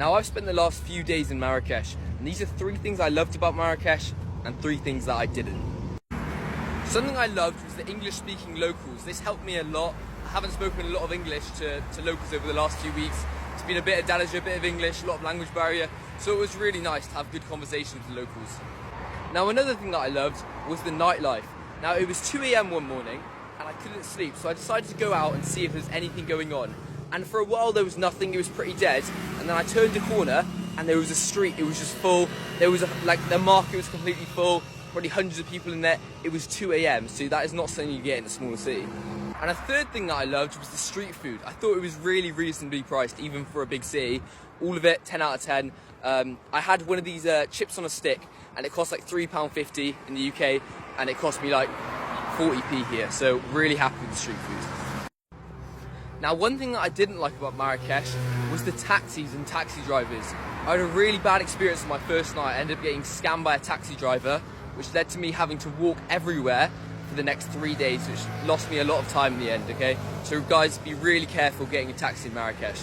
Now, I've spent the last few days in Marrakech, and these are 3 things I loved about Marrakech and 3 things that I didn't. Something I loved was the English-speaking locals. This helped me a lot. I haven't spoken a lot of English to locals over the last few weeks. It's been a bit of Dalija, a bit of English, a lot of language barrier, so it was really nice to have good conversations with the locals. Now, another thing that I loved was the nightlife. Now, it was 2 AM one morning, and I couldn't sleep, so I decided to go out and see if there's anything going on. And for a while there was nothing, it was pretty dead, and then I turned a corner and there was a street, it was just full. There was the market was completely full, probably hundreds of people in there. It was 2 AM, so that is not something you get in a smaller city. And a third thing that I loved was the street food. I thought it was really reasonably priced, even for a big city. All of it, 10 out of 10. I had one of these chips on a stick, and it cost like £3.50 in the UK, and it cost me like 40p here, so really happy with the street food. Now, one thing that I didn't like about Marrakech was the taxis and taxi drivers. I had a really bad experience on my first night. I ended up getting scammed by a taxi driver, which led to me having to walk everywhere for the next 3 days, which lost me a lot of time in the end, okay? So guys, be really careful getting a taxi in Marrakech.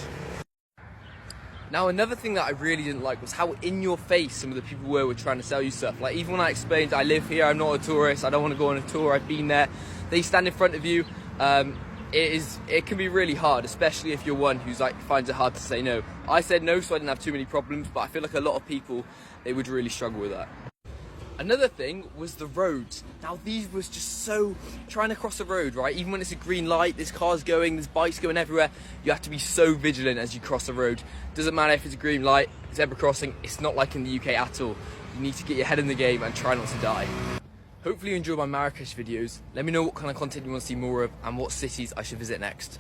Now, another thing that I really didn't like was how in your face some of the people were trying to sell you stuff. Like, even when I explained I live here, I'm not a tourist, I don't want to go on a tour, I've been there, they stand in front of you. It can be really hard, especially if you're one who's finds it hard to say no. I said no, so I didn't have too many problems, but I feel like a lot of people, they would really struggle with that. Another thing was the roads. Now, these was just so, trying to cross a road, right? Even when it's a green light, there's cars going, there's bikes going everywhere. You have to be so vigilant as you cross a road. Doesn't matter if it's a green light, zebra crossing, it's not like in the UK at all. You need to get your head in the game and try not to die. Hopefully you enjoy my Marrakech videos. Let me know what kind of content you want to see more of and what cities I should visit next.